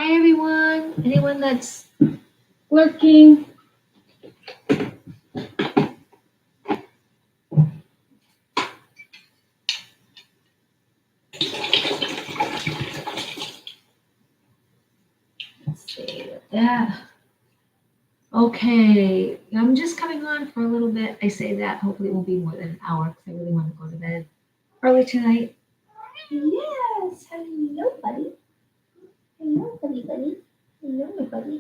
Hi, everyone. Anyone that's working? Let's see. Yeah. Okay. I'm just coming on for a little bit. I say that. Hopefully, it won't be more than an hour because I really want to go to bed early tonight. Yes. Hello, buddy. Hello, buddy. Hello, my buddy.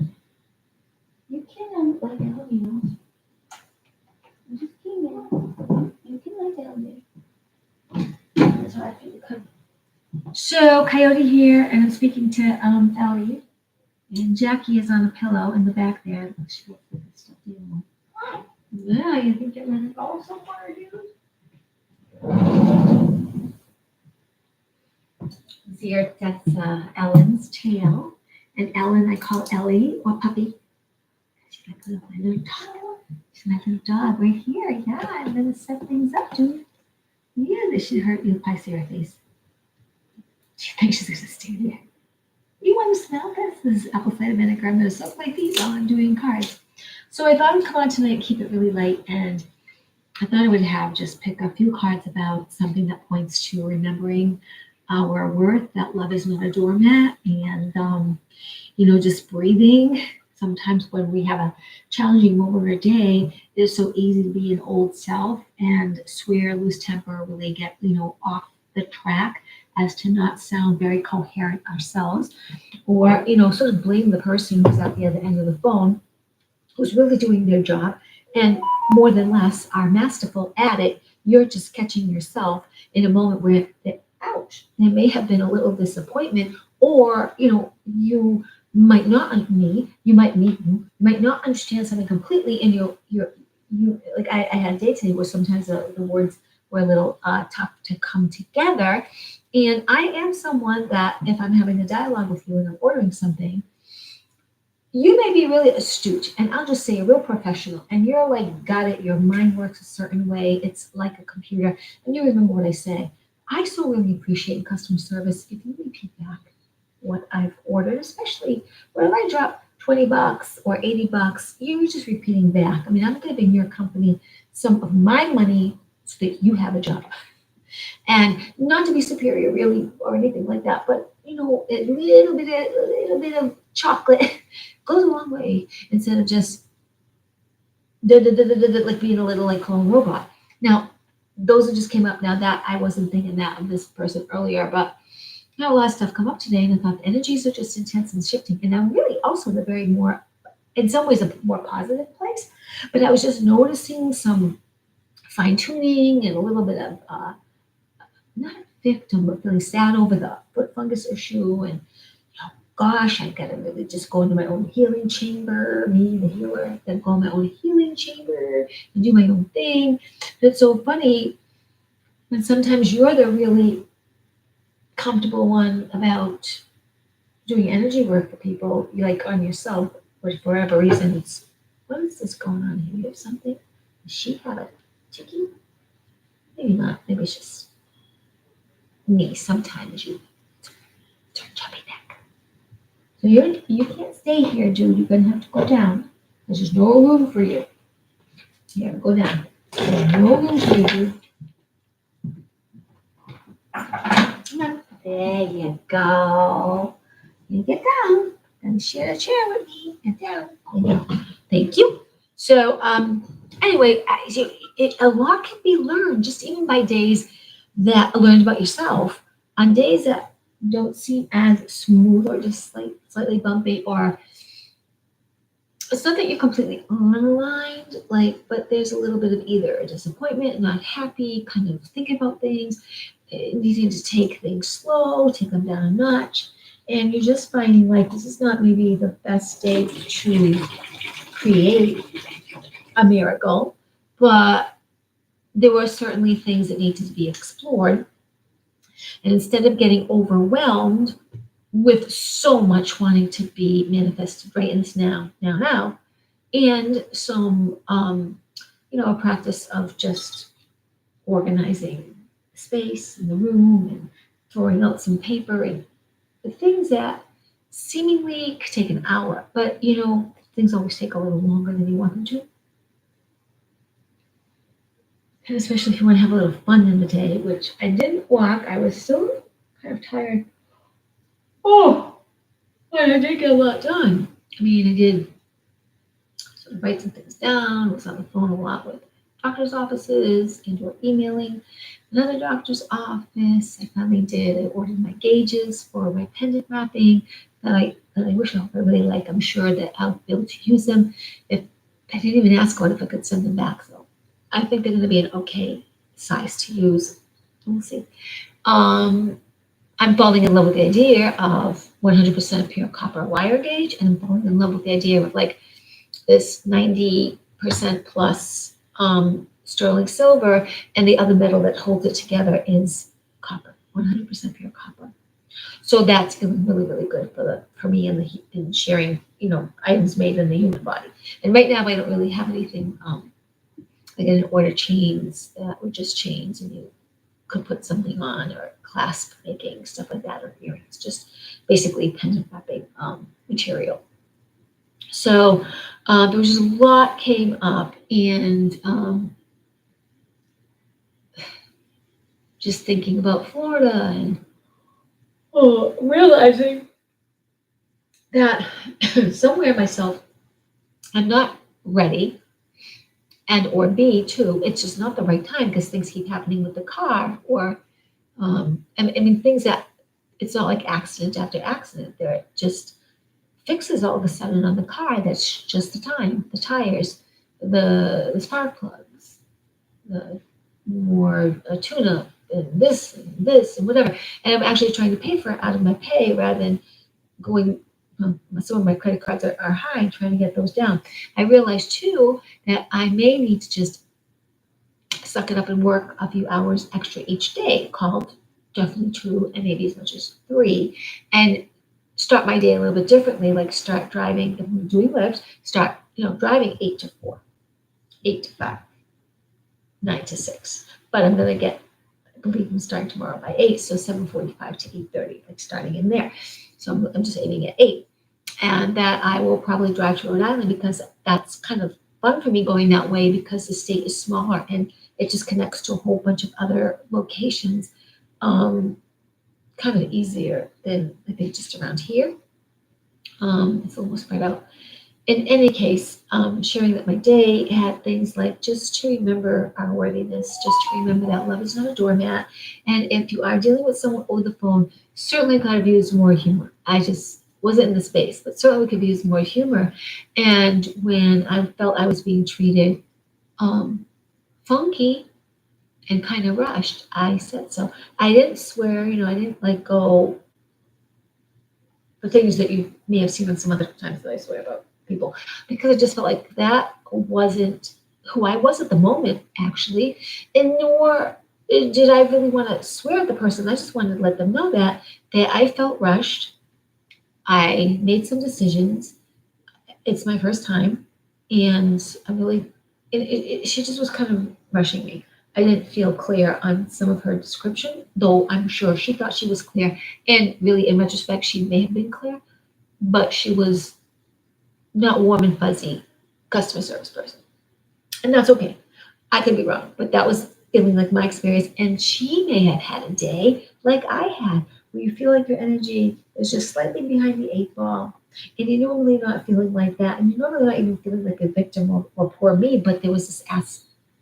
You can lie down, you know. You just came in. You can lie down there. That's how I feel. So, Coyote here, and I'm speaking to Ellie. And Jackie is on a pillow in the back there. She looks like it's stuff dealing with. Yeah, you think you're gonna go somewhere, dude? Here, that's Ellen's tail. And Ellen, I call Ellie or Puppy. She's like my little dog. She's my little dog right here. Yeah, I'm gonna set things up, dude. Yeah, this should hurt you. I see her face. She thinks she's gonna stay there. You want to smell this? This is apple cider vinegar. I'm gonna soak my feet while I'm doing cards. So I thought I'd come on tonight and keep it really light, and I thought I would have just pick a few cards about something that points to remembering our worth, that love is not a doormat, and just breathing. Sometimes when we have a challenging moment or day, it's so easy to be an old self and swear, lose temper, really get off the track as to not sound very coherent ourselves, or sort of blame the person who's at the other end of the phone who's really doing their job and more than less are masterful at it. You're just catching yourself in a moment where, ouch, there may have been a little disappointment, or you might not you might not understand something completely, and you like I had a day today where sometimes the words were a little tough to come together. And I am someone that if I'm having a dialogue with you and I'm ordering something, you may be really astute, and I'll just say real professional, and you're like, got it, your mind works a certain way, it's like a computer, and you remember what I say. I so really appreciate in customer service if you repeat back what I've ordered, especially when I drop $20 or $80, you're just repeating back. I mean, I'm giving your company some of my money so that you have a job. And not to be superior really or anything like that, but a little bit of chocolate goes a long way instead of just like being a little like clone robot. Now, those that just came up now that I wasn't thinking that of this person earlier, but a lot of stuff come up today, and I thought the energies are just intense and shifting, and I'm really also in a very more, in some ways, a more positive place. But I was just noticing some fine tuning and a little bit of not a victim, but feeling sad over the foot fungus issue, and gosh, I've got to really just go into my own healing chamber. Me, the healer, I've got to go in my own healing chamber and do my own thing. It's so funny when sometimes you're the really comfortable one about doing energy work for people, you like on yourself, but for whatever reason, it's what is this going on here? You have something? Does she have a ticky? Maybe not. Maybe it's just me. Sometimes you turn chubby neck. So you can't stay here, dude. You're gonna have to go down. There's no room for you. Here, go down. There's no room for you, dude. Come on. There you go. You get down and share a chair with me. Get down. Thank you. So anyway, a lot can be learned just even by days that learned about yourself on days that don't seem as smooth or just slightly bumpy, or it's not that you're completely unaligned, but there's a little bit of either a disappointment, not happy, kind of thinking about things, needing to take things slow, take them down a notch, and you're just finding like this is not maybe the best day to create a miracle, but there were certainly things that need to be explored. And instead of getting overwhelmed with so much wanting to be manifested right in this now, and some, a practice of just organizing space in the room and throwing out some paper and the things that seemingly could take an hour, but things always take a little longer than you want them to. And especially if you want to have a little fun in the day, which I didn't walk. I was still kind of tired. Oh, but I did get a lot done. I mean, I did sort of write some things down, was on the phone a lot with doctor's offices and or emailing another doctor's office. I finally I ordered my gauges for my pendant wrapping that I wish I really like. I'm sure that I'll be able to use them. If I didn't even ask God if I could send them back, so I think they're going to be an okay size to use. We'll see. I'm falling in love with the idea of 100% pure copper wire gauge, and I'm falling in love with the idea of like this 90% plus sterling silver, and the other metal that holds it together is copper, 100% pure copper. So that's feeling really, really good for me in sharing, items made in the human body. And right now, I don't really have anything like I didn't order chains that were just chains, and you could put something on, or clasp making stuff like that, or earrings, just basically pendant wrapping material. So there was just a lot came up, and just thinking about Florida and realizing that somewhere myself, I'm not ready, and or B too, it's just not the right time because things keep happening with the car, or I mean things that it's not like accident after accident. They're just fixes all of a sudden on the car. That's just the time, the tires, the spark plugs, the more tune-up, and this and whatever. And I'm actually trying to pay for it out of my pay rather than going. Some of my credit cards are high, and trying to get those down. I realized too that I may need to just suck it up and work a few hours extra each day, called definitely 2 and maybe as much as 3, and start my day a little bit differently, like start driving, if I'm doing Lyft, start, driving 8 to 4, 8 to 5, 9 to 6. But I'm going to I believe I'm starting tomorrow by 8, so 7:45 to 8:30, like starting in there. So I'm just aiming at 8. And that I will probably drive to Rhode Island because that's kind of fun for me going that way because the state is smaller and it just connects to a whole bunch of other locations. Kind of easier than I think just around here. It's almost spread out. In any case, sharing that my day had things like just to remember our worthiness, just to remember that love is not a doormat. And if you are dealing with someone over the phone, certainly could have used more humor. I just wasn't in the space, but certainly could have used more humor. And when I felt I was being treated funky and kind of rushed, I said so. I didn't swear, I didn't like go the things that you may have seen on some other times that I swear about people, because I just felt like that wasn't who I was at the moment, actually, and nor did I really want to swear at the person. I just wanted to let them know that I felt rushed. I made some decisions. It's my first time, and I'm really. She just was kind of rushing me. I didn't feel clear on some of her description, though I'm sure she thought she was clear. And really, in retrospect, she may have been clear, but she was not warm and fuzzy customer service person. And that's okay. I could be wrong, but that was feeling like my experience. And she may have had a day like I had, where you feel like your energy is just slightly behind the 8 ball. And you're normally not feeling like that. And you're normally not even feeling like a victim or poor me, but there was this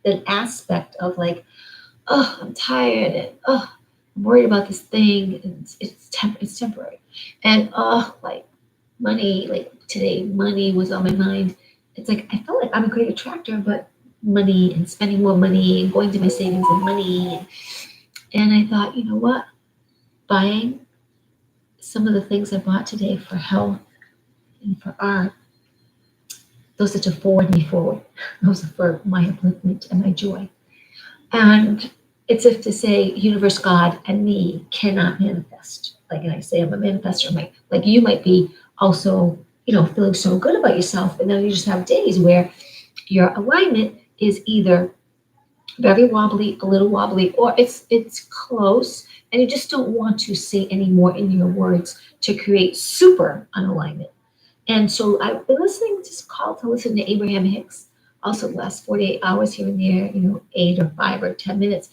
an aspect of like, oh, I'm tired, and oh, I'm worried about this thing, and it's temporary. And oh, like money, like today, money was on my mind. It's like I felt like I'm a great attractor, but money and spending more money and going to my savings and money. And I thought, you know what? Buying some of the things I bought today for health and for art, those are to forward me forward. Those are for my upliftment and my joy. And it's if to say universe, God, and me cannot manifest. Like, and I say I'm a manifester. Like you might be also, feeling so good about yourself, and then you just have days where your alignment is either very wobbly, a little wobbly, or it's close, and you just don't want to say any more in your words to create super unalignment. And so I've been listening, just called to listen to Abraham Hicks, also the last 48 hours here and there, 8 or 5 or 10 minutes.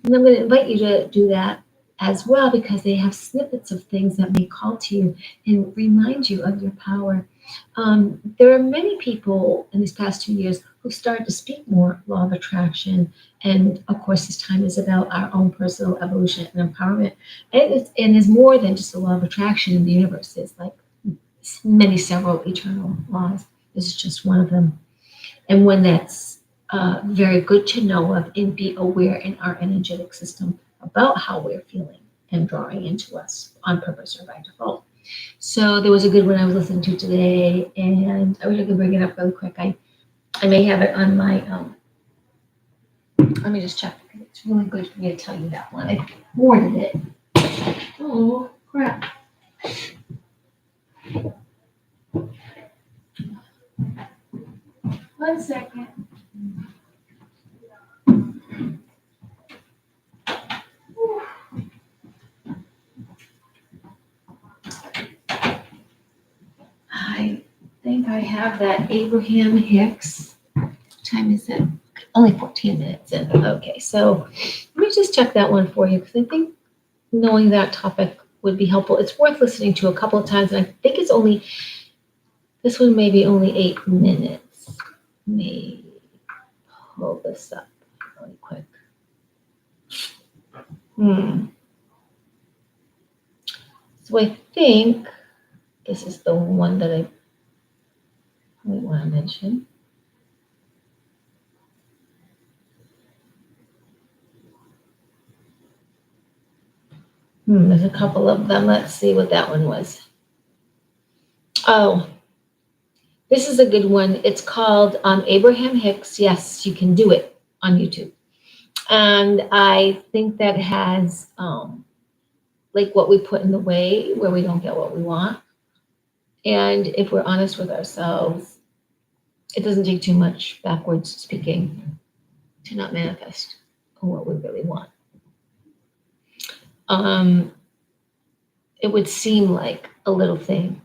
And I'm going to invite you to do that as well because they have snippets of things that may call to you and remind you of your power. There are many people in these past 2 years who started to speak more law of attraction. And of course, this time is about our own personal evolution and empowerment. And it's more than just the law of attraction in the universe. It's like many several eternal laws. This is just one of them, and one that's very good to know of and be aware in our energetic system about how we're feeling and drawing into us on purpose or by default. So there was a good one I was listening to today, and I wish I could bring it up really quick. I may have it on my let me just check because it's really good for me to tell you that one. I ordered it. Oh crap. One second. I think I have that Abraham Hicks. What time is it? Only 14 minutes in. Okay, so let me just check that one for you because I think knowing that topic would be helpful. It's worth listening to a couple of times, and I think this one may be only 8 minutes. Let me pull this up really quick. So I think this is the one that I really want to mention. There's a couple of them. Let's see what that one was. Oh, this is a good one. It's called Abraham Hicks, Yes, You Can Do It on YouTube. And I think that has like what we put in the way where we don't get what we want. And if we're honest with ourselves, it doesn't take too much, backwards speaking, to not manifest what we really want. It would seem like a little thing,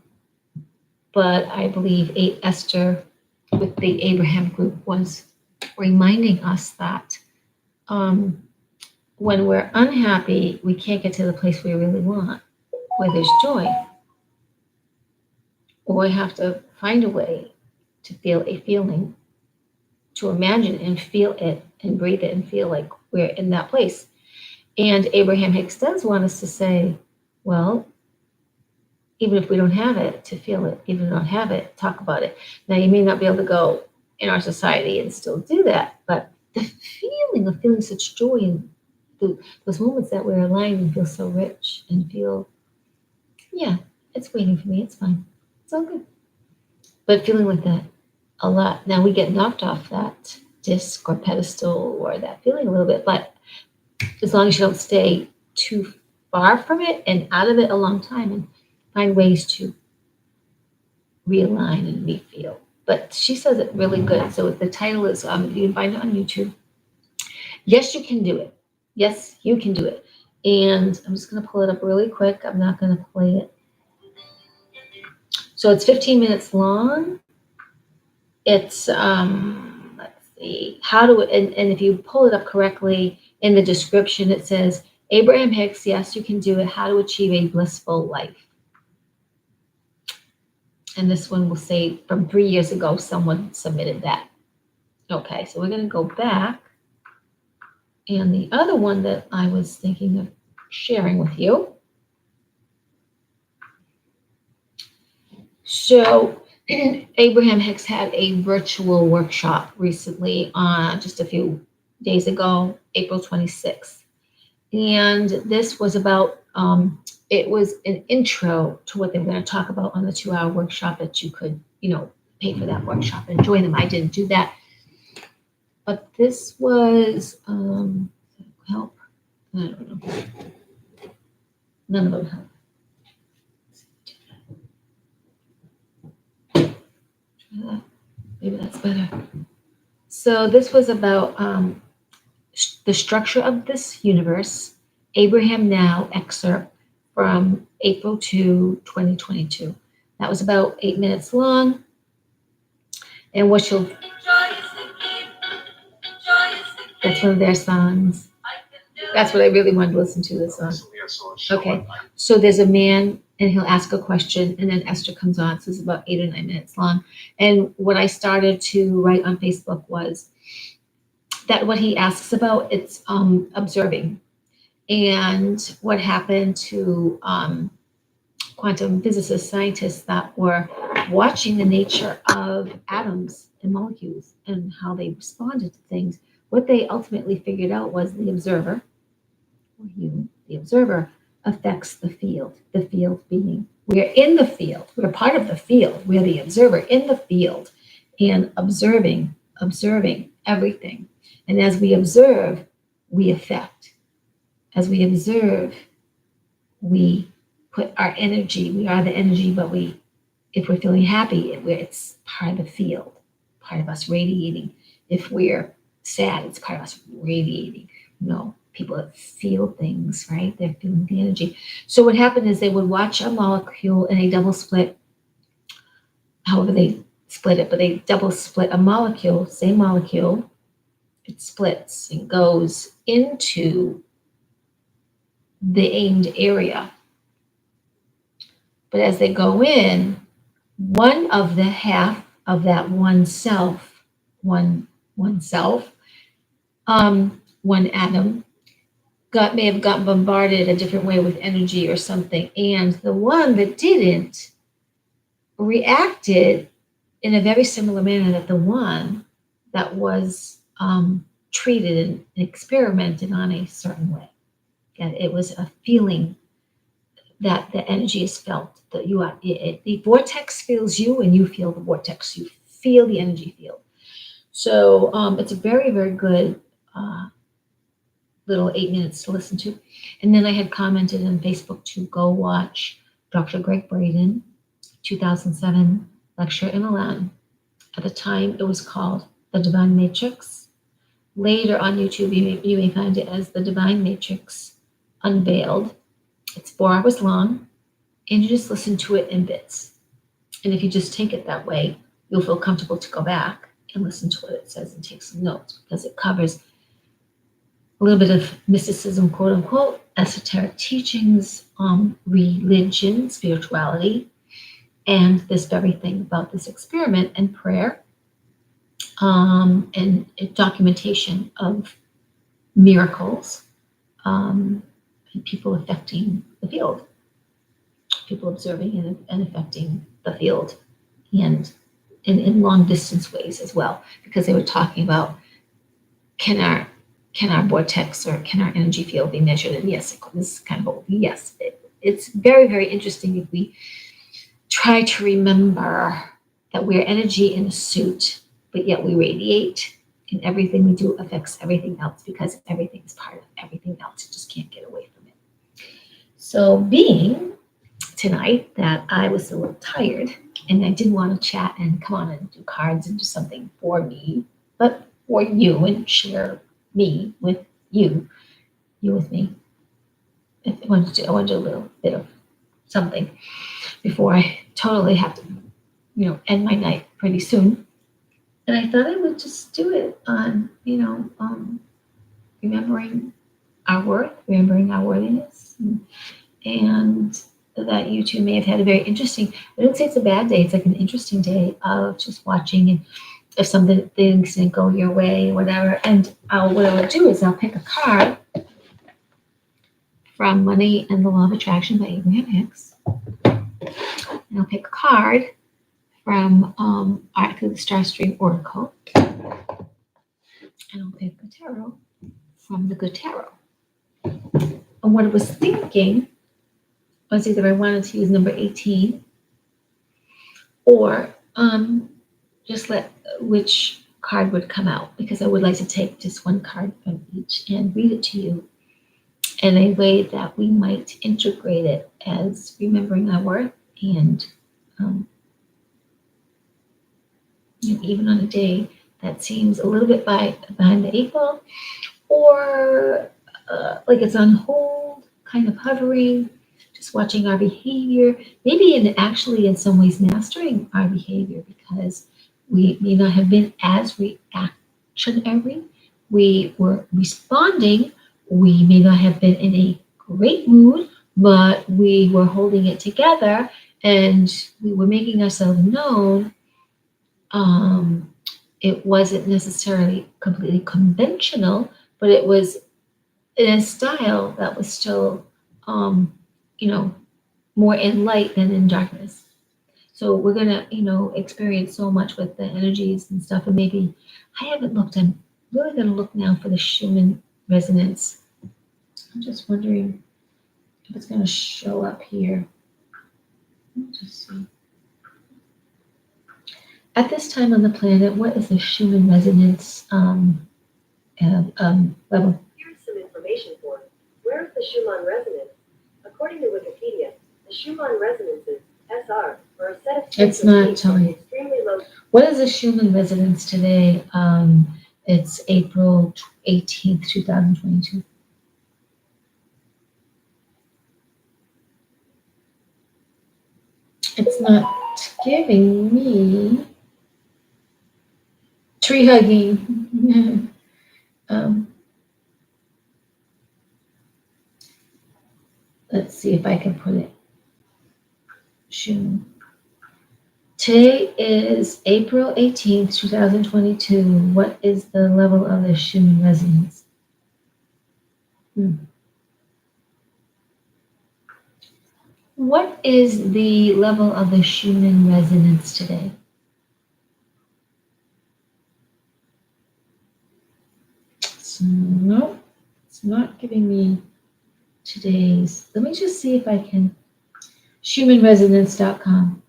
but I believe Esther with the Abraham group was reminding us that when we're unhappy, we can't get to the place we really want, where there's joy. Or we have to find a way to feel a feeling, to imagine and feel it and breathe it and feel like we're in that place. And Abraham Hicks does want us to say, well, even if we don't have it, to feel it, even if we don't have it, talk about it. Now, you may not be able to go in our society and still do that, but the feeling of feeling such joy in those moments that we're aligned and feel so rich and feel, yeah, it's waiting for me, it's fine, it's all good. But feeling like that a lot. Now, we get knocked off that disc or pedestal or that feeling a little bit, but as long as you don't stay too far from it and out of it a long time and find ways to realign and refeel. But she says it really good. So the title is, you can find it on YouTube. Yes, you can do it. Yes, you can do it. And I'm just going to pull it up really quick. I'm not going to play it. So it's 15 minutes long. It's, let's see, and if you pull it up correctly, in the description, it says, Abraham Hicks, yes, you can do it. How to achieve a blissful life. And this one will say from 3 years ago, someone submitted that. Okay, so we're going to go back. And the other one that I was thinking of sharing with you. So Abraham Hicks had a virtual workshop recently, just a few days ago, April 26th. And this was about, it was an intro to what they were going to talk about on the 2-hour workshop that you could, pay for that workshop and join them. I didn't do that. But this was, help? I don't know. None of them help. Maybe that's better. So this was about The Structure of This Universe, Abraham Now excerpt from April 2, 2022. That was about 8 minutes long. And what you'll, that's one of their songs. That's what I really wanted to listen to, this song. Okay, so there's a man and he'll ask a question and then Esther comes on. So it's about 8 or 9 minutes long. And what I started to write on Facebook was that what he asks about, it's observing. And what happened to quantum physicists, scientists that were watching the nature of atoms and molecules and how they responded to things. What they ultimately figured out was the observer, or you, the observer, affects the field being, we're in the field, we're part of the field, we're the observer in the field and observing everything. And as we observe, we affect. As we observe, we put our energy, we are the energy, but if we're feeling happy, it's part of the field, part of us radiating. If we're sad, it's part of us radiating. People that feel things, right? They're feeling the energy. So what happened is they would watch a molecule in a double split, however they split it, but they double split a molecule, same molecule, it splits and goes into the aimed area. But as they go in, one of the half of that one atom may have gotten bombarded a different way with energy or something, and the one that didn't reacted in a very similar manner that the one that was treated and experimented on a certain way. And it was a feeling that the energy is felt, that you are, the vortex feels you and you feel the vortex, you feel the energy field. So it's a very, very good little 8 minutes to listen to. And then I had commented on Facebook to go watch Dr. Greg Braden, 2007 lecture in Milan. At the time, it was called The Divine Matrix. Later on YouTube, you may find it as The Divine Matrix Unveiled. It's 4 hours long, and you just listen to it in bits. And if you just take it that way, you'll feel comfortable to go back and listen to what it says and take some notes, because it covers a little bit of mysticism, quote unquote, esoteric teachings, religion, spirituality, and this very thing about this experiment and prayer, and documentation of miracles, and people affecting the field, people observing and affecting the field, and in long distance ways as well, because they were talking about can our vortex or can our energy field be measured? And yes, this is kind of yes. It's very, very interesting if we try to remember that we're energy in a suit, but yet we radiate, and everything we do affects everything else, because everything is part of everything else. You just can't get away from it. So being tonight that I was a little tired and I didn't want to chat and come on and do cards and do something for me, but for you, and share me with you with me. I wanted to do a little bit of something before I totally have to, end my night pretty soon. And I thought I would just do it on, remembering our worth, remembering our worthiness, and that you two may have had a very interesting, I don't say it's a bad day, it's like an interesting day of just watching, and if something things didn't go your way, whatever. And what I'll do is I'll pick a card from Money and the Law of Attraction by Abraham Hicks. And I'll pick a card from the Starstream Oracle. And I'll pick a tarot from the Good Tarot. And what I was thinking was either I wanted to use number 18 or just let which card would come out, because I would like to take just one card from each and read it to you in a way that we might integrate it as remembering our worth, and even on a day that seems a little bit behind the 8 ball, or like it's on hold, kind of hovering, just watching our behavior, maybe actually in some ways mastering our behavior because we may not have been as reactionary. We were responding. We may not have been in a great mood, but we were holding it together and we were making ourselves known. It wasn't necessarily completely conventional, but it was in a style that was still, you know, more in light than in darkness. So we're gonna, experience so much with the energies and stuff. And maybe I haven't looked. I'm really gonna look now for the Schumann resonance. I'm just wondering if it's gonna show up here. Let's just see. At this time on the planet, what is the Schumann resonance level? Here's some information for you. Where is the Schumann resonance? According to Wikipedia, the Schumann resonances, SR, are a set of It's not frequencies telling. extremely low. What is the Schumann resonance today? It's April 18th, 2022. It's not giving me tree hugging. Let's see if I can put it. Schumann. Today is April 18th, 2022. What is the level of the Schumann resonance? What is the level of the Schumann resonance today? No, it's not giving me today's. Let me just see if I can. SchumannResonance.com.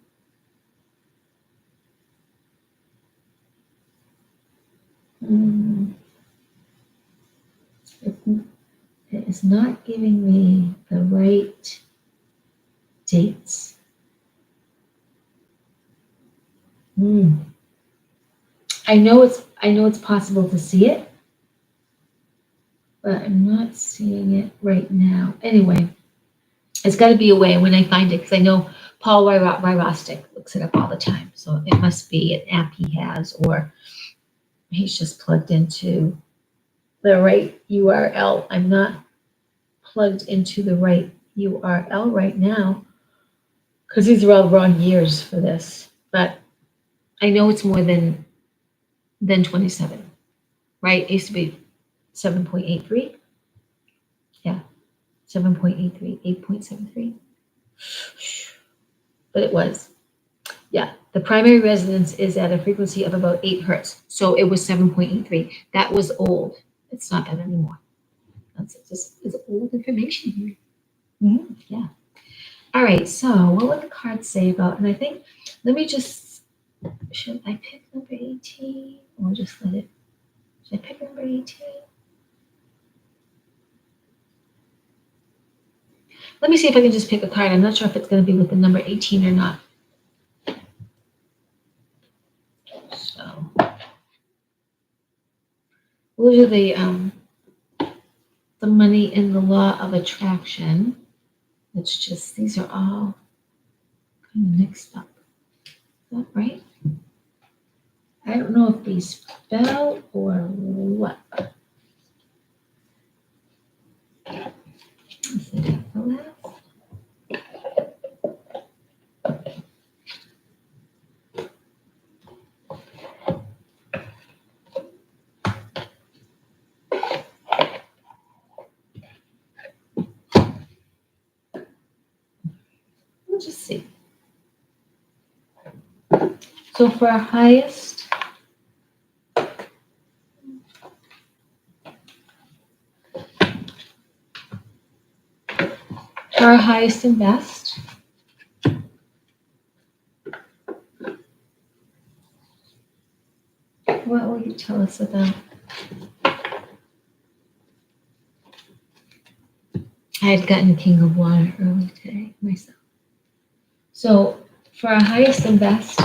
It is not giving me the right dates. I know it's possible to see it, but I'm not seeing it right now. Anyway, it's got to be a way when I find it, because I know Paul Wyrostek looks it up all the time. So it must be an app he has, or he's just plugged into the right URL. I'm not plugged into the right URL right now because these are all wrong years for this. But I know it's more than 27, right? It used to be 7.83. Yeah, 7.83, 8.73. But it was. Yeah, the primary resonance is at a frequency of about 8 hertz. So it was 7.83. That was old. It's not that anymore. That's just it's old information here. Yeah. All right. So what would the cards say about? And I think let me just. Should I pick number 18 or just let it? Should I pick number 18? Let me see if I can just pick a card. I'm not sure if it's going to be with the number 18 or not. So we'll do the money and the law of attraction. It's just these are all kind of mixed up. Is that right? I don't know if these fell or what. Is it the last? We'll just see. So for our highest, and best, what will you tell us about? I had gotten King of Water early today myself. So for our highest and best,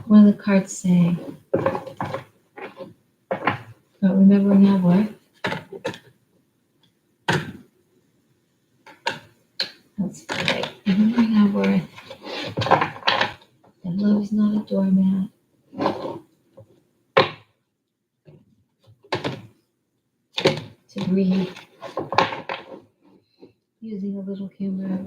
what do the cards say? about remembering our worth. That's right. Remembering our worth. That love is not a doormat. To breathe. Using a little humor.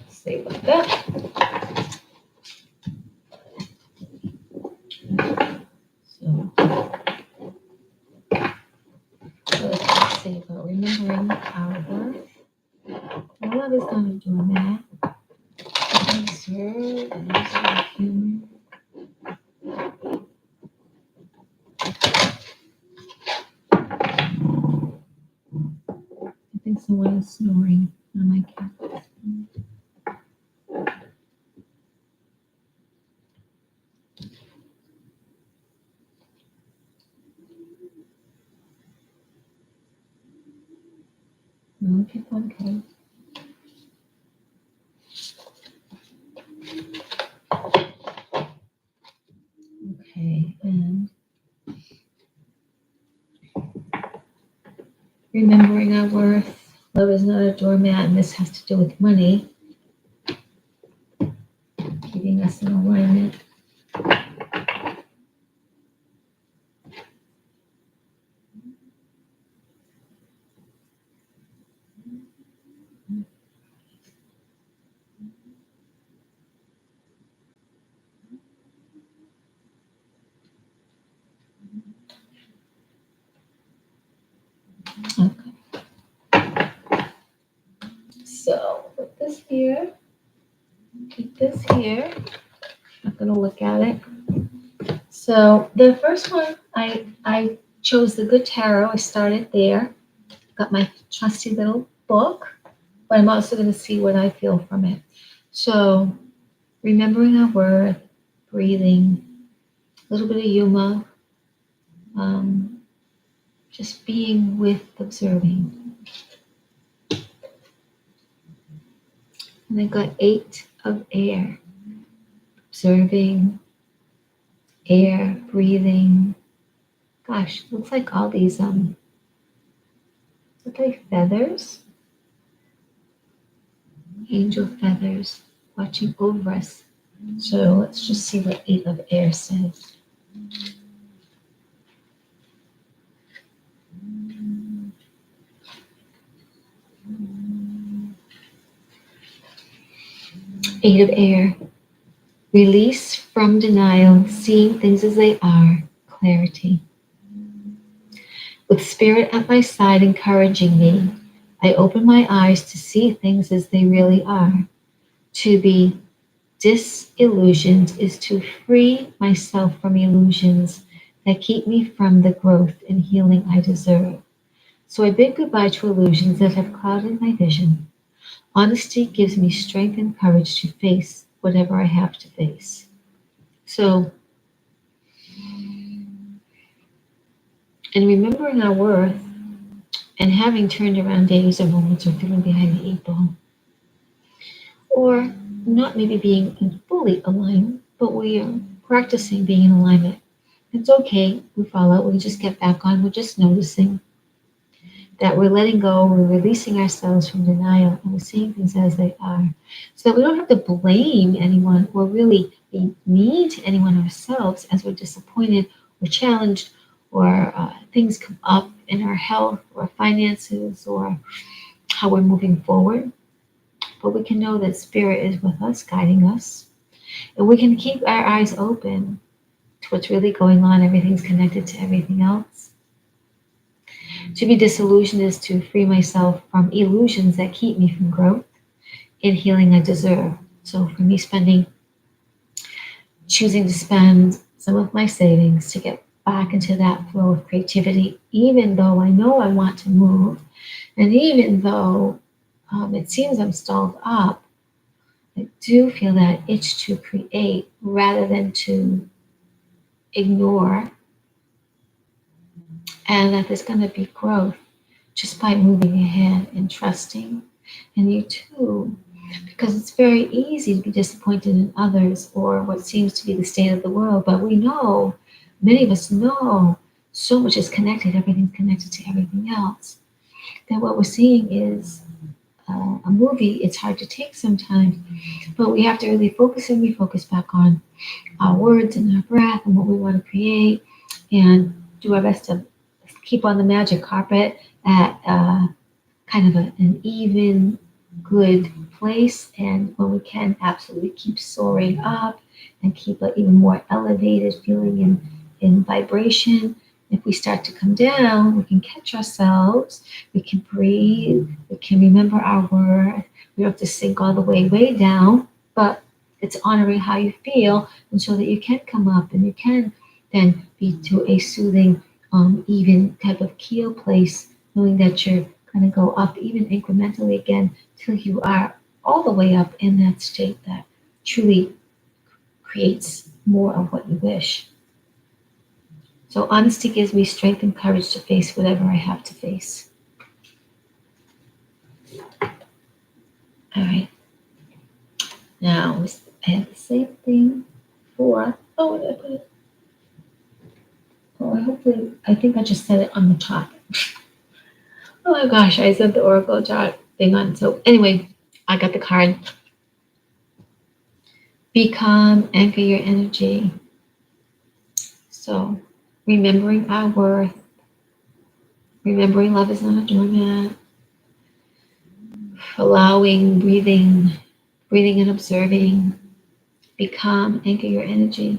Say like that. So, let's say about remembering our worth. Our love is not a doormat. We serve and use a little humor. I think someone is snoring on my cat. Okay. Okay, and remembering our worth. Love is not a doormat, and this has to do with money. Keeping us in alignment. Okay. So put this here. Keep this here. Not gonna look at it. So the first one, I chose the Good Tarot. I started there. Got my trusty little book, but I'm also going to see what I feel from it. So remembering our worth, breathing, a little bit of humor, just being with observing. And I got 8 of air. Observing, air, breathing. Gosh, looks like all these look like feathers. Angel feathers watching over us. So let's just see what 8 of air says. Eight of air. Release from denial, seeing things as they are, clarity. With spirit at my side encouraging me, I open my eyes to see things as they really are. To be disillusioned is to free myself from illusions that keep me from the growth and healing I deserve. So I bid goodbye to illusions that have clouded my vision. Honesty gives me strength and courage to face whatever I have to face. So, in remembering our worth and having turned around days or moments or feeling behind the 8 ball, or not maybe being fully aligned, but we are practicing being in alignment. It's okay, we fall out, we just get back on, we're just noticing that we're letting go, we're releasing ourselves from denial, and we're seeing things as they are. So that we don't have to blame anyone or really be mean to anyone ourselves as we're disappointed or challenged or things come up in our health or finances or how we're moving forward. But we can know that Spirit is with us, guiding us. And we can keep our eyes open to what's really going on. Everything's connected to everything else. To be disillusioned is to free myself from illusions that keep me from growth and healing I deserve. So for me, choosing to spend some of my savings to get back into that flow of creativity, even though I know I want to move, and even though it seems I'm stalled up, I do feel that itch to create rather than to ignore, and that there's going to be growth just by moving ahead and trusting. And you too, because it's very easy to be disappointed in others or what seems to be the state of the world. But we know, many of us know, so much is connected, everything's connected to everything else, that what we're seeing is a movie. It's hard to take sometimes, but we have to really focus and refocus back on our words and our breath and what we want to create, and do our best to keep on the magic carpet at kind of an even, good place. And when we can, absolutely keep soaring up and keep an even more elevated feeling in vibration. If we start to come down, we can catch ourselves, we can breathe, we can remember our word. We don't have to sink all the way down, but it's honoring how you feel, and so that you can come up and you can then be to a soothing, even type of keel place, knowing that you're going to go up even incrementally again till you are all the way up in that state that truly creates more of what you wish. So honesty gives me strength and courage to face whatever I have to face. All right. Now, I have the same thing for, oh, did I put it? Oh, I think I just said it on the top. Oh my gosh, I said the Oracle chart thing on. So anyway, I got the card. Be calm, anchor your energy. So remembering our worth, remembering love is not a doormat, allowing, breathing and observing. Be calm, anchor your energy.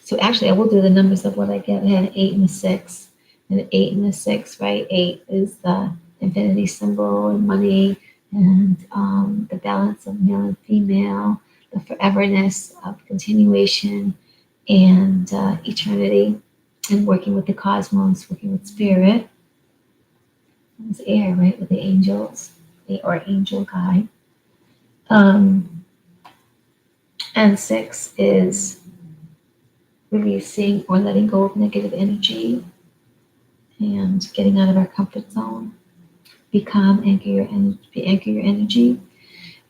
So actually, I will do the numbers of what I get. I had an 8 and a 6. And an 8 and a 6, right? 8 is the infinity symbol and money, and the balance of male and female, the foreverness of continuation and eternity, and working with the cosmos, working with spirit. It's air, right? With the angels, or angel guide. And 6 is releasing or letting go of negative energy and getting out of our comfort zone. Be calm, anchor your energy.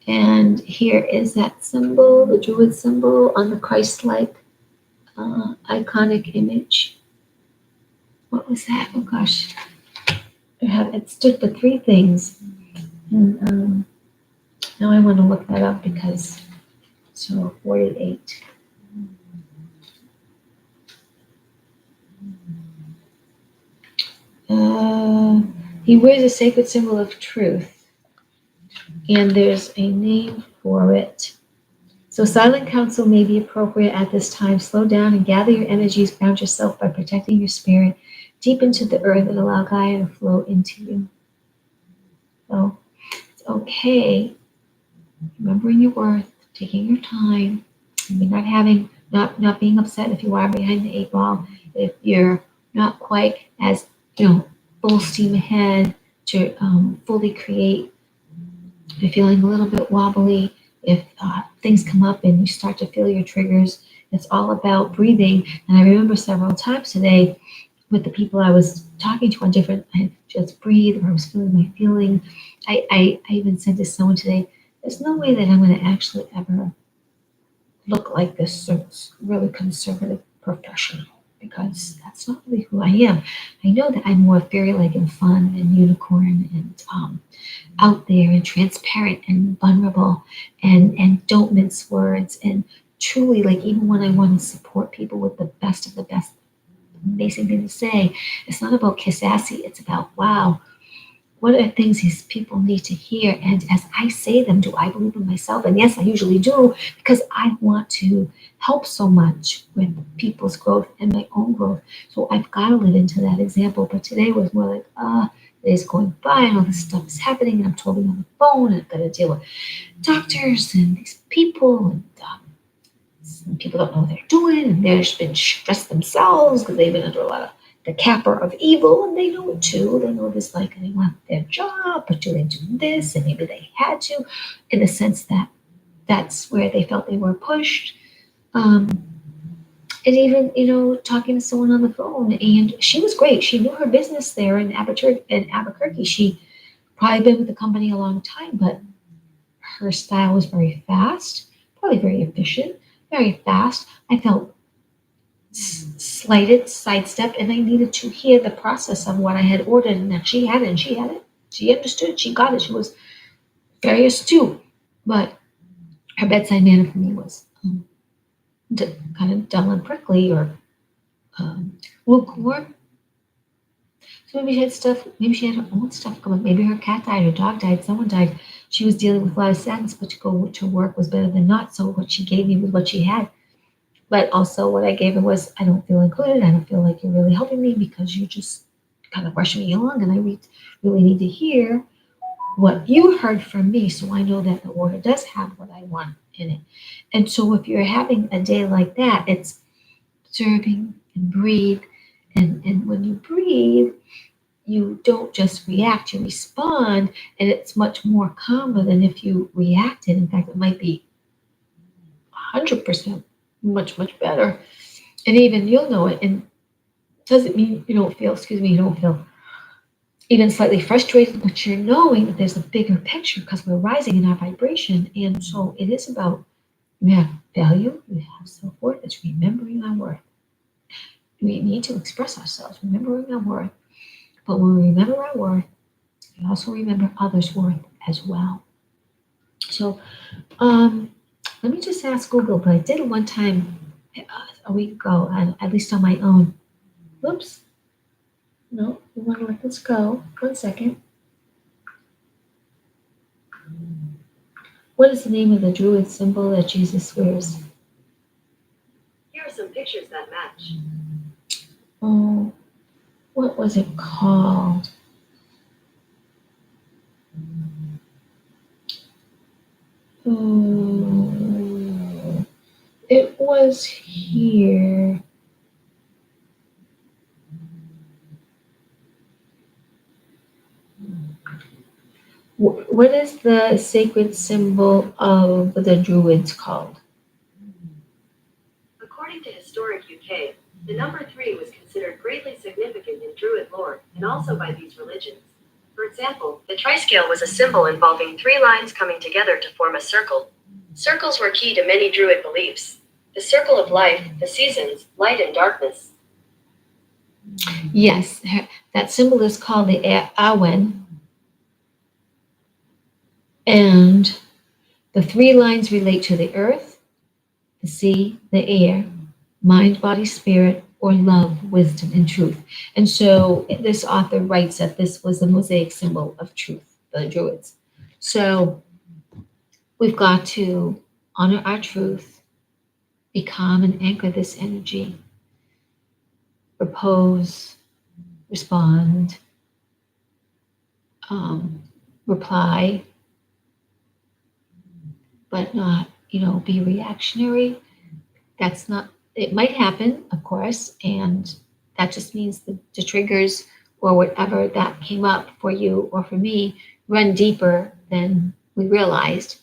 And here is that symbol, the Druid symbol on the Christ-like iconic image. What was that? Oh gosh. It stood for 3 things. And now I want to look that up because, so 48. He wears a sacred symbol of truth, and there's a name for it. So silent counsel may be appropriate at this time. Slow down and gather your energies. Ground yourself by protecting your spirit deep into the earth and allow Gaia to flow into you. So it's okay. Remembering your worth, taking your time, maybe not being upset if you are behind the 8 ball, if you're not quite as full steam ahead to fully create. If you're feeling a little bit wobbly, if things come up and you start to feel your triggers, it's all about breathing. And I remember several times today with the people I was talking to on different, I just breathe, or I was feeling my feeling. I even said to someone today, there's no way that I'm going to actually ever look like this really conservative professional, because that's not really who I am. I know that I'm more fairy-like and fun and unicorn and out there and transparent and vulnerable and don't mince words, and truly, like, even when I want to support people with the best of the best, amazing thing to say, it's not about kiss assy, it's about, wow, what are things these people need to hear? And as I say them, do I believe in myself? And yes, I usually do, because I want to help so much with people's growth and my own growth. So I've got to live into that example. But today was more like, days going by and all this stuff is happening, and I'm totally on the phone, and I've got to deal with doctors and these people and and people don't know what they're doing, and they've been stressed themselves because they've been under a lot of the capper of evil, and they know it too. They know this, like, they want their job, but do they do this? And maybe they had to, in the sense that that's where they felt they were pushed. Um, and even, talking to someone on the phone, and she was great. She knew her business there in Albuquerque. She probably been with the company a long time, but her style was very fast, probably very efficient, very fast. I felt slighted, sidestepped, and I needed to hear the process of what I had ordered, and that she had it, and she had it. She understood, she got it. She was very astute, but her bedside manner for me was kind of dull and prickly, or lukewarm. So maybe she had stuff, maybe she had her own stuff come up. Maybe her cat died, her dog died, someone died. She was dealing with a lot of sadness, but to go to work was better than not. So what she gave me was what she had. But also what I gave her was, I don't feel included. I don't feel like you're really helping me because you're just kind of rushing me along. And I really need to hear what you heard from me, so I know that the order does have what I want in it. And so if you're having a day like that, it's observing and breathe. And when you breathe, you don't just react, you respond, and it's much more calmer than if you reacted. In fact, it might be 100% much better. And even you'll know it. And doesn't mean you don't feel, you don't feel even slightly frustrated, but you're knowing that there's a bigger picture because we're rising in our vibration. And so it is about, we have value, we have self-worth. It's remembering our worth. We need to express ourselves, remembering our worth. But when we remember our worth, we also remember others' worth as well. So let me just ask Google, but I did it one time a week ago, and at least on my own. Whoops. No, we want to let this go. 1 second. What is the name of the druid symbol that Jesus wears? Here are some pictures that match. Oh, what was it called? Oh, it was here. What is the sacred symbol of the Druids called? According to Historic UK, the number 3 was considered greatly significant in Druid lore and also by these religions. For example, the triscale was a symbol involving 3 lines coming together to form a circle. Circles were key to many Druid beliefs. The circle of life, the seasons, light and darkness. Yes, that symbol is called the Awen. And the 3 lines relate to the earth, the sea, the air, mind, body, spirit, or love, wisdom, and truth. And so this author writes that this was the Mosaic symbol of truth, the Druids. So we've got to honor our truth, be calm and anchor this energy, propose, respond, reply, but not, be reactionary. That's not, it might happen, of course, and that just means the triggers or whatever that came up for you or for me run deeper than we realized.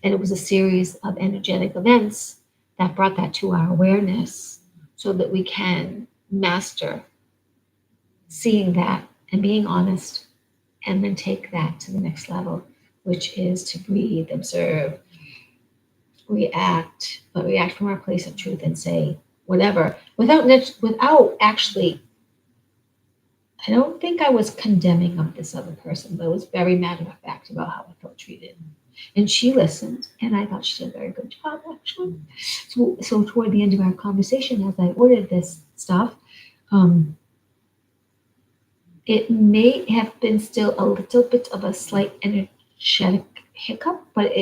And it was a series of energetic events that brought that to our awareness so that we can master seeing that and being honest, and then take that to the next level, which is to breathe, observe, react, but react from our place of truth and say whatever without actually. I don't think I was condemning of this other person, but it was very matter of fact about how I felt treated. And she listened, and I thought she did a very good job, actually. So toward the end of our conversation, as I ordered this stuff, it may have been still a little bit of a slight energetic hiccup, but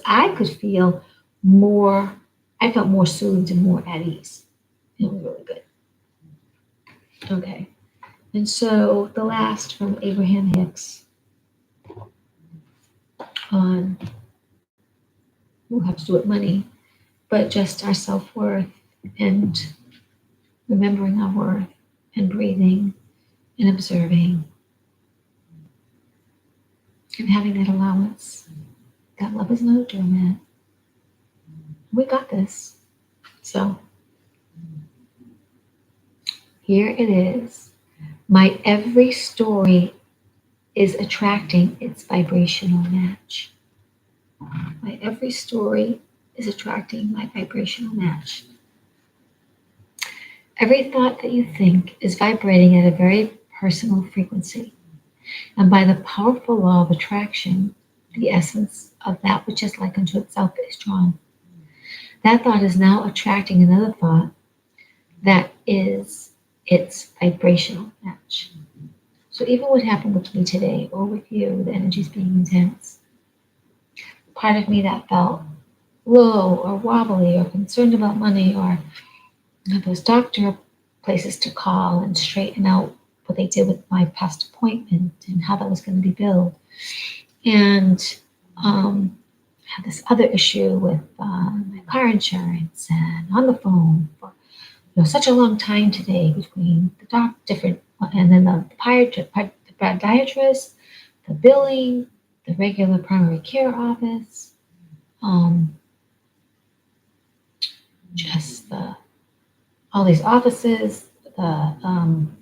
I could feel more, I felt more soothed and more at ease. It was really good. Okay. And so the last from Abraham Hicks on, we'll have to do it money, but just our self-worth and remembering our worth and breathing and observing and having that allowance. That love is not a doormat. We got this. So here it is. My every story is attracting its vibrational match. My every story is attracting my vibrational match. Every thought that you think is vibrating at a very personal frequency. And by the powerful law of attraction, the essence of that which is like unto itself is drawn. That thought is now attracting another thought that is its vibrational match. So even what happened with me today or with you, the energies being intense, part of me that felt low or wobbly or concerned about money or those doctor places to call and straighten out what they did with my past appointment and how that was going to be billed. And had this other issue with my car insurance and on the phone for such a long time today between the different, and then the podiatrist, the billing, the regular primary care office, just all these offices, and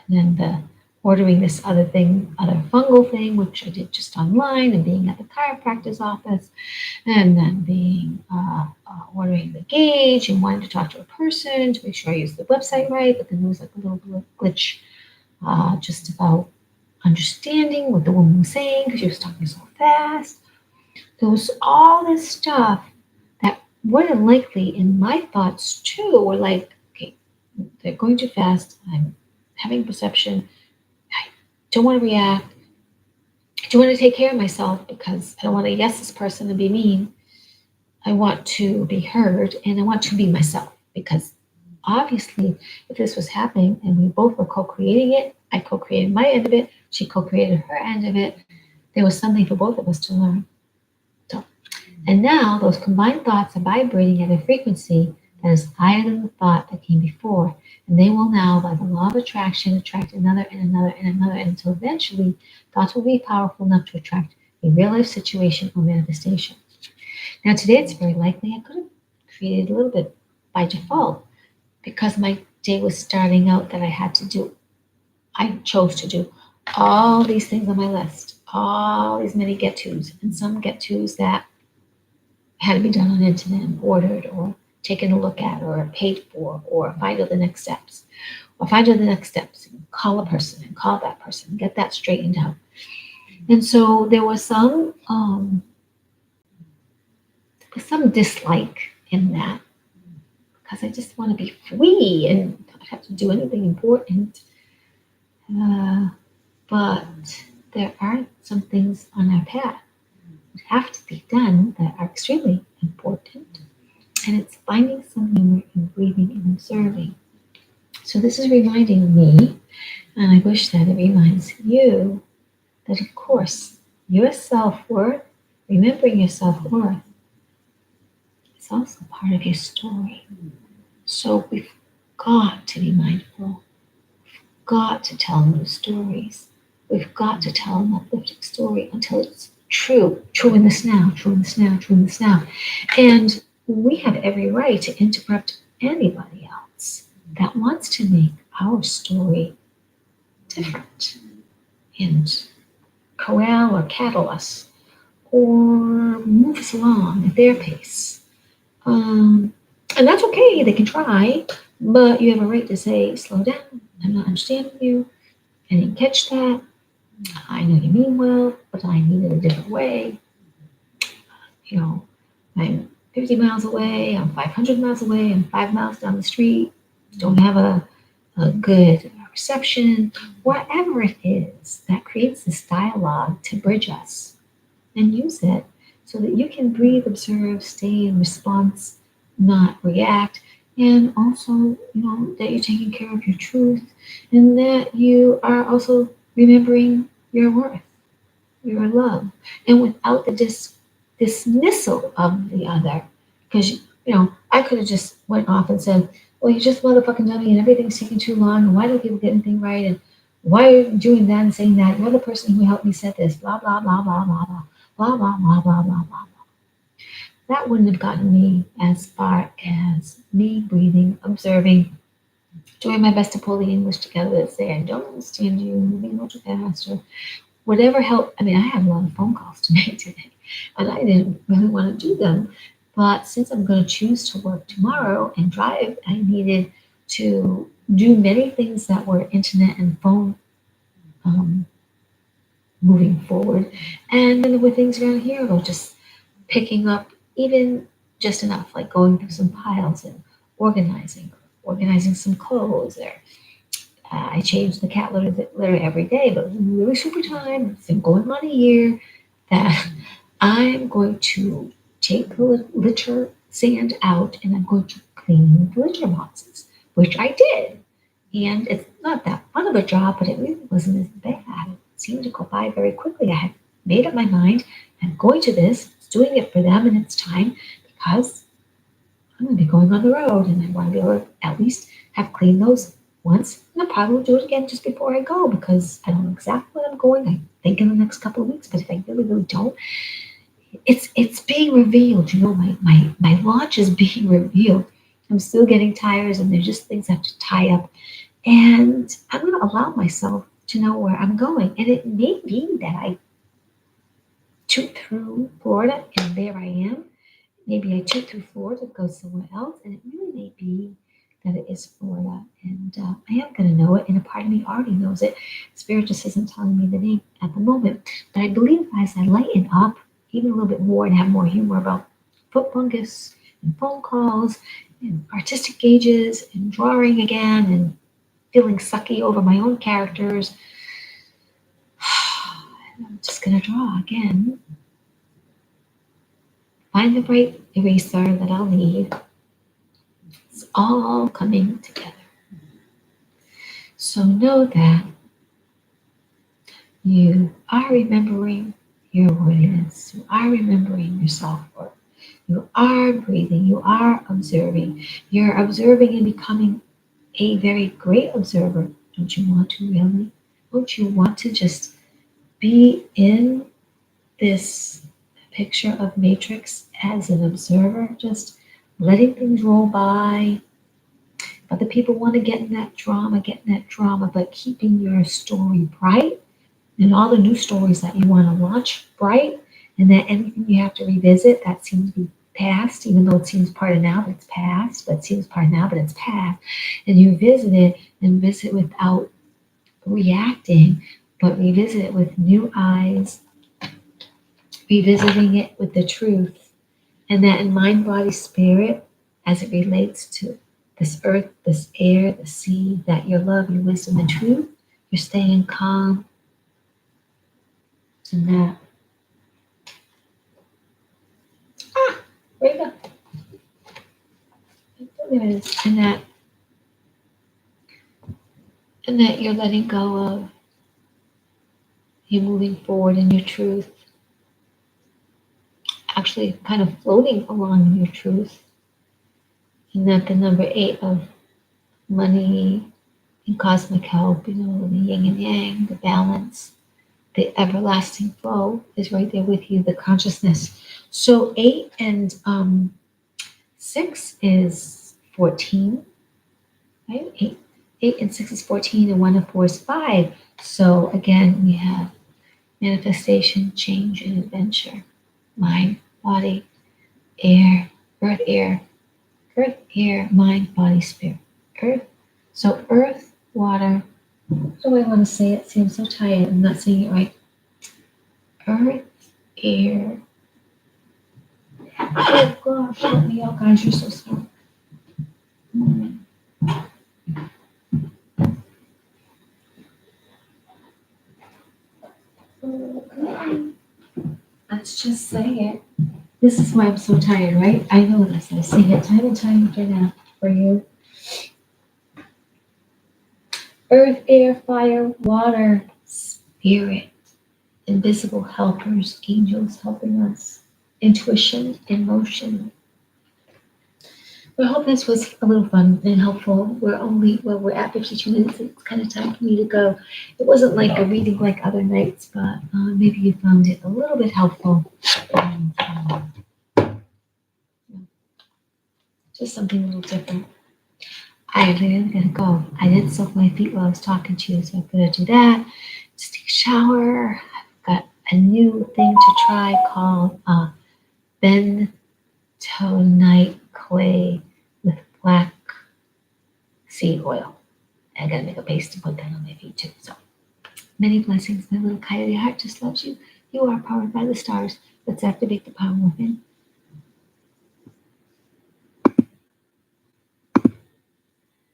then the ordering this other fungal thing, which I did just online, and being at the chiropractor's office, and then being ordering the gauge and wanting to talk to a person to make sure I use the website right, but then there was like a little glitch just about understanding what the woman was saying because she was talking so fast. There was all this stuff that more than likely in my thoughts too were like, okay, they're going too fast. I'm having perception. I don't want to react. I do want to take care of myself because I don't want to yes this person and be mean. I want to be heard and I want to be myself because obviously if this was happening and we both were co-creating it, I co-created my end of it, she co-created her end of it, there was something for both of us to learn. So, and now those combined thoughts are vibrating at a frequency that is higher than the thought that came before. And they will now, by the law of attraction, attract another and another and another until eventually thoughts will be powerful enough to attract a real life situation or manifestation. Now today it's very likely I could have created a little bit by default because my day was starting out that I chose to do all these things on my list, all these many get-tos, and some get-tos that had to be done on the internet, ordered or taken a look at or paid for or find out the next steps. Or find out the next steps, and call a person and call that person, and get that straightened out. And so there was some dislike in that because I just want to be free and not have to do anything important. But there are some things on our path that have to be done that are extremely important. And it's finding some humor in breathing and observing. So this is reminding me, and I wish that it reminds you, that of course your self-worth, remembering your self-worth, is also part of your story. So we've got to be mindful. We've got to tell new stories. We've got to tell an uplifting story until it's true in this now, true in this now, true in this now. And we have every right to interrupt anybody else that wants to make our story different and corral or cattle us or move us along at their pace. And that's okay, they can try, but you have a right to say, slow down, I'm not understanding you, I didn't catch that, I know you mean well, but I need it a different way. I'm 50 miles away, I'm 500 miles away, I'm 5 miles down the street, don't have a good reception, whatever it is that creates this dialogue to bridge us, and use it so that you can breathe, observe, stay in response, not react, and also, that you're taking care of your truth and that you are also remembering your worth, your love, and without the dismissal of the other, because I could have just went off and said, well, you just motherfucking dummy and everything's taking too long and why don't people get anything right and why are you doing that and saying that? You're the person who helped me set this, blah, blah, blah, blah, blah, blah, blah, blah, blah, blah, blah, blah. That wouldn't have gotten me as far as me breathing, observing, doing my best to pull the English together to say, I don't understand you, moving a little too fast, or whatever help. I mean, I had a lot of phone calls to make today, and I didn't really want to do them. But since I'm going to choose to work tomorrow and drive, I needed to do many things that were internet and phone um, moving forward. And then there were things around here, or just picking up even just enough, like going through some piles and organizing some clothes. Or I change the cat litter every day, but it's really super time. It's been going on a year that I'm going to take the litter sand out and I'm going to clean the litter boxes, which I did. And it's not that fun of a job, but it really wasn't as bad. It seemed to go by very quickly. I had made up my mind. I'm going to this, it's doing it for them, and it's time because I'm going to be going on the road and I want to be able to at least have cleaned those once. And I'll probably do it again just before I go because I don't know exactly when I'm going. I think in the next couple of weeks, but if I really, really don't, it's being revealed. My launch is being revealed. I'm still getting tires and there's just things I have to tie up. And I'm going to allow myself to know where I'm going. And it may be that I toot through Florida and there I am. Maybe I toot through Florida, go somewhere else. And it really may be that it is Florida. And I am going to know it. And a part of me already knows it. Spirit just isn't telling me the name at the moment. But I believe as I lighten up even a little bit more and have more humor about foot fungus and phone calls and artistic gauges and drawing again and feeling sucky over my own characters. I'm just going to draw again. Find the right eraser that I'll need. It's all coming together. So know that you are remembering your worthiness. You are remembering your self-worth. You are breathing. You are observing. You're observing and becoming a very great observer. Don't you want to really? Don't you want to just be in this picture of Matrix as an observer, just letting things roll by? Other people want to get in that drama, but keeping your story bright and all the new stories that you want to launch bright, and that anything you have to revisit that seems to be past, even though it seems part of now, but it's past, but it seems part of now, but it's past. And you visit it and visit without reacting, but revisit it with new eyes, revisiting it with the truth, and that in mind, body, spirit, as it relates to this earth, this air, the sea, that your love, your wisdom, and truth, you're staying calm. And that, where you go? There it is. And that you're letting go of, you're moving forward in your truth, actually kind of floating along in your truth. And that the number 8 of money and cosmic help, the yin and yang, the balance, the everlasting flow is right there with you, the consciousness. So 8 and 6 is 14, right? 8 and 6 is 14, and 1 and 4 is 5. So again, we have manifestation, change, and adventure. Mind, body, air, earth, air, mind, body, spirit. Earth. So earth, water. How do I want to say it? See, I'm so tired. I'm not saying it right. Earth, air. Oh gosh, help me out, guys. You're so smart. Let's just say it. This is why I'm so tired, right? I know this. I sing it time and time again for you. Earth, air, fire, water, spirit, invisible helpers, angels helping us, intuition, emotion, I hope this was a little fun and helpful. We're at 52 minutes. It's kind of time for me to go. It wasn't like a reading like other nights, but maybe you found it a little bit helpful. And, just something a little different. I really gotta go. I did soak my feet while I was talking to you, so I'm gonna do that. Just take a shower. I've got a new thing to try called bentonite clay with black seed oil. I gotta make a paste and put that on my feet too. So many blessings. My little coyote heart just loves you. You are powered by the stars. Let's activate the power within.